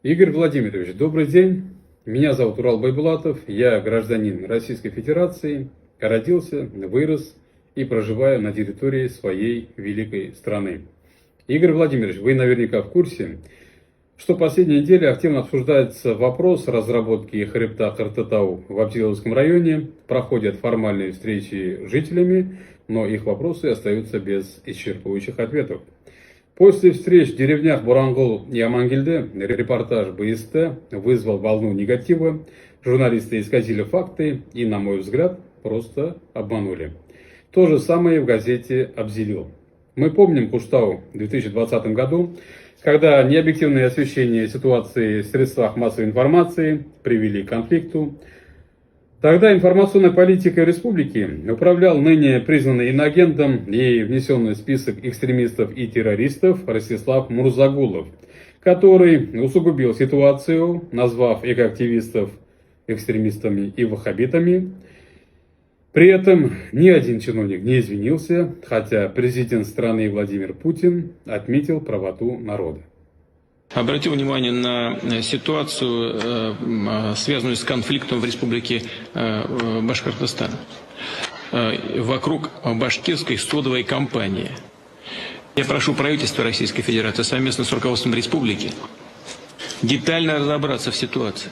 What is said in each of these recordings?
Игорь Владимирович, добрый день. Меня зовут Урал Байбулатов. Я гражданин Российской Федерации. Родился, вырос и проживаю на территории своей великой страны. Игорь Владимирович, вы наверняка в курсе, что в последние недели активно обсуждается вопрос разработки хребта Кыртытау в Абзиловском районе. Проходят формальные встречи с жителями, но их вопросы остаются без исчерпывающих ответов. После встреч в деревнях Бурангул и Амангельде репортаж БСТ вызвал волну негатива. Журналисты исказили факты и, на мой взгляд, просто обманули. То же самое в газете «Абзилил». Мы помним Куштау в 2020 году, когда необъективное освещение ситуации в средствах массовой информации привели к конфликту. Тогда информационной политикой республики управлял ныне признанный иноагентом и внесенный в список экстремистов и террористов Ростислав Мурзагулов, который усугубил ситуацию, назвав экоактивистов экстремистами и ваххабитами. При этом ни один чиновник не извинился, хотя президент страны Владимир Путин отметил правоту народа. Обратил внимание на ситуацию, связанную с конфликтом в республике Башкортостан вокруг башкирской содовой компании. Я прошу правительство Российской Федерации совместно с руководством республики детально разобраться в ситуации,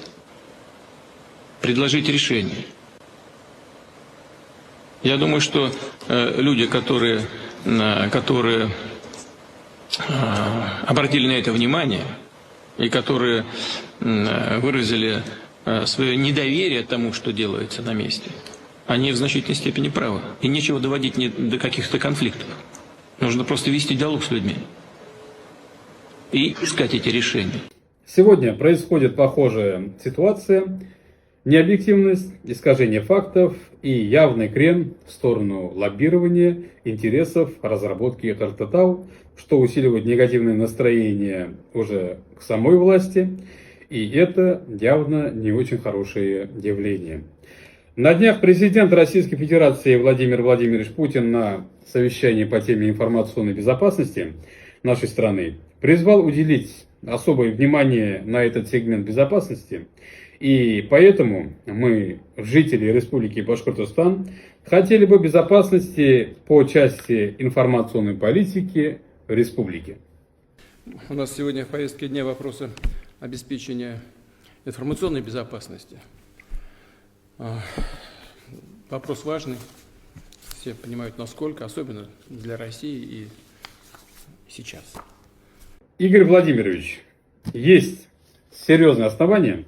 предложить решение. Я думаю, что люди, которые обратили на это внимание и которые выразили свое недоверие тому, что делается на месте, они в значительной степени правы. И нечего доводить до каких-то конфликтов. Нужно просто вести диалог с людьми и искать эти решения. Сегодня происходит похожая ситуация. Необъективность, искажение фактов и явный крен в сторону лоббирования интересов разработки Кыртытау, что усиливает негативное настроение уже к самой власти, и это явно не очень хорошее явление. На днях президент Российской Федерации Владимир Владимирович Путин на совещании по теме информационной безопасности нашей страны призвал уделить особое внимание на этот сегмент безопасности. И поэтому мы, жители Республики Башкортостан, хотели бы безопасности по части информационной политики в республике. У нас сегодня в повестке дня вопросы обеспечения информационной безопасности. Вопрос важный, все понимают насколько, особенно для России и сейчас. Игорь Владимирович, есть серьезные основания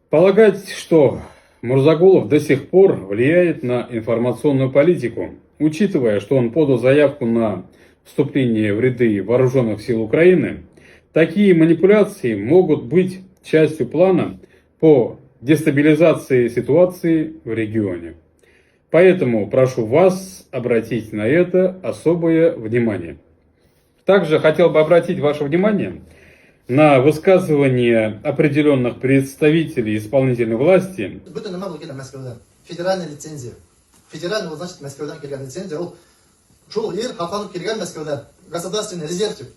полагать, что Мурзагулов до сих пор влияет на информационную политику, учитывая, что он подал заявку на вступление в ряды вооруженных сил Украины. Такие манипуляции могут быть частью плана по дестабилизации ситуации в регионе. Поэтому прошу вас обратить на это особое внимание. Также хотел бы обратить ваше внимание на высказывания определенных представителей исполнительной власти. Федеральная лицензия. Федеральный, значит, Москвадан келген лицензия. Ол шул ер хаканып келген Москвада государственный резерв деп.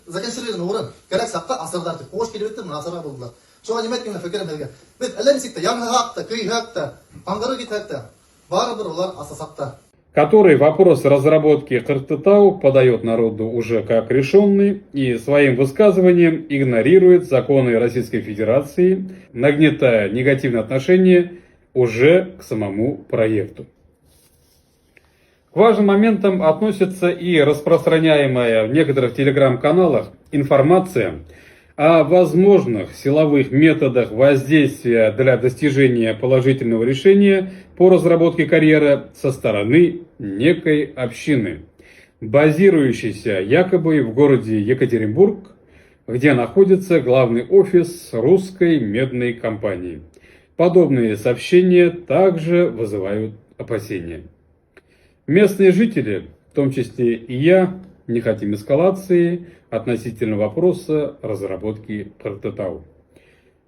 Законсервированный урын. Керек сакта асырдар деп. Кош келип кетти, мына асырга болдулар. Шуга неме эткенде фикер берген. Бит элемсикте яңгы хакта, күй хакта, аңгыры китакта. Барыбыр улар асасакта. Который вопрос разработки Кыртытау подает народу уже как решенный и своим высказыванием игнорирует законы Российской Федерации, нагнетая негативное отношение уже к самому проекту. К важным моментам относится и распространяемая в некоторых телеграм-каналах информация о возможных силовых методах воздействия для достижения положительного решения по разработке карьера со стороны некой общины, базирующейся якобы в городе Екатеринбург, где находится главный офис русской медной компании. Подобные сообщения также вызывают опасения. Местные жители, в том числе и я, не хотим эскалации относительно вопроса разработки Кыртытау.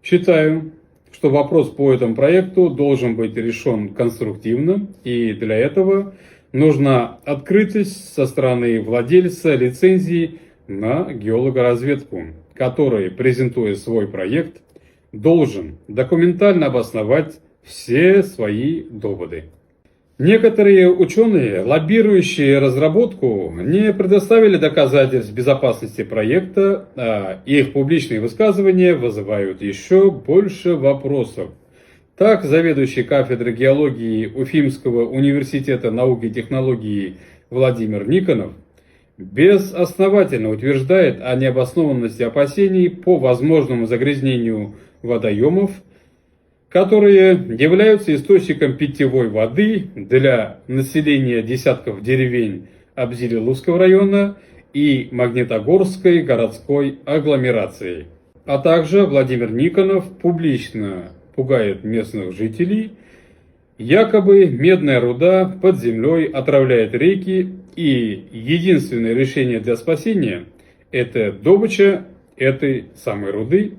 Считаю, что вопрос по этому проекту должен быть решен конструктивно, и для этого нужна открытость со стороны владельца лицензии на геологоразведку, который, презентуя свой проект, должен документально обосновать все свои доводы. Некоторые ученые, лоббирующие разработку, не предоставили доказательств безопасности проекта, а их публичные высказывания вызывают еще больше вопросов. Так, заведующий кафедрой геологии Уфимского университета наук и технологий Владимир Никонов безосновательно утверждает о необоснованности опасений по возможному загрязнению водоемов, которые являются источником питьевой воды для населения десятков деревень Абзелиловского района и Магнитогорской городской агломерации. А также Владимир Никонов публично пугает местных жителей, якобы медная руда под землей отравляет реки, и единственное решение для спасения – это добыча этой самой руды.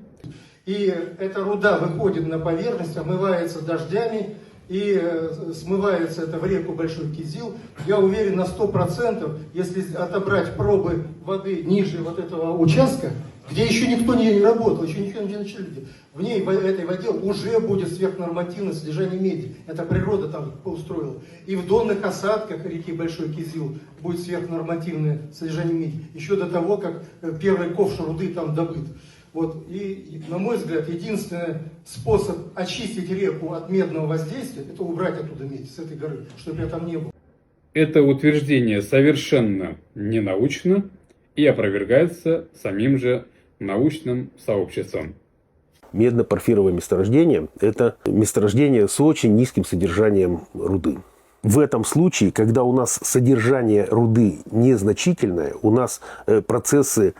И эта руда выходит на поверхность, омывается дождями и смывается это в реку Большой Кизил. Я уверен на 100%, если отобрать пробы воды ниже вот этого участка, где еще никто не работал, еще ничего не начали делать, в ней, в этой воде уже будет сверхнормативное содержание меди. Это природа там устроила. И в донных осадках реки Большой Кизил будет сверхнормативное содержание меди. Еще до того, как первый ковш руды там добыт. Вот, и, на мой взгляд, единственный способ очистить реку от медного воздействия, это убрать оттуда медь, с этой горы, чтобы ее там не было. Это утверждение совершенно ненаучно и опровергается самим же научным сообществом. Медно-порфировое месторождение – это месторождение с очень низким содержанием руды. В этом случае, когда у нас содержание руды незначительное, у нас процессы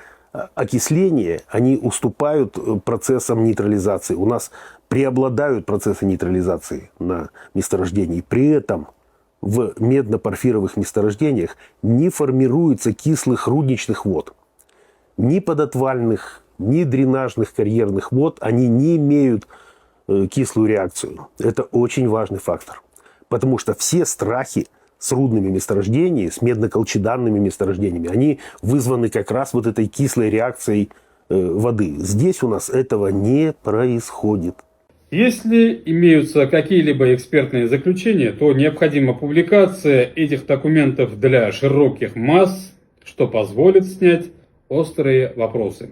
окисления, они уступают процессам нейтрализации. У нас преобладают процессы нейтрализации на месторождении. При этом в медно-порфировых месторождениях не формируется кислых рудничных вод. Ни подотвальных, ни дренажных карьерных вод, они не имеют кислую реакцию. Это очень важный фактор. Потому что все страхи с рудными месторождениями, с медно-колчеданными месторождениями, они вызваны как раз вот этой кислой реакцией воды. Здесь у нас этого не происходит. Если имеются какие-либо экспертные заключения, то необходима публикация этих документов для широких масс, что позволит снять острые вопросы.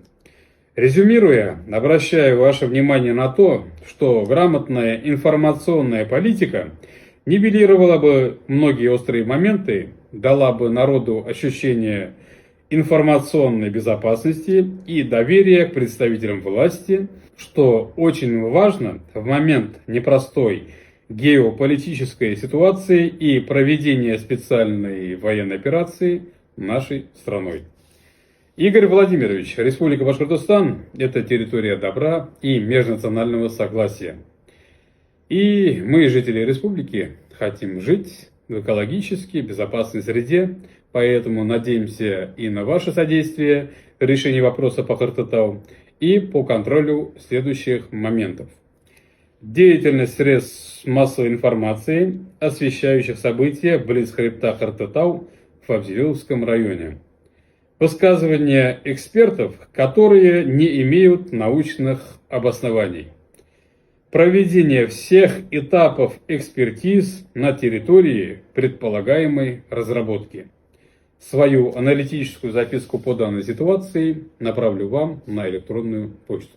Резюмируя, обращаю ваше внимание на то, что грамотная информационная политика нивелировала бы многие острые моменты, дала бы народу ощущение информационной безопасности и доверия к представителям власти, что очень важно в момент непростой геополитической ситуации и проведения специальной военной операции нашей страной. Игорь Владимирович, Республика Башкортостан – это территория добра и межнационального согласия. И мы, жители республики, хотим жить в экологически безопасной среде, поэтому надеемся и на ваше содействие в решении вопроса по Хартатау и по контролю следующих моментов. Деятельность средств массовой информации, освещающих события близ хребта Хартатау в Абзелиловском районе. Высказывания экспертов, которые не имеют научных обоснований. Проведение всех этапов экспертиз на территории предполагаемой разработки. Свою аналитическую записку по данной ситуации направлю вам на электронную почту.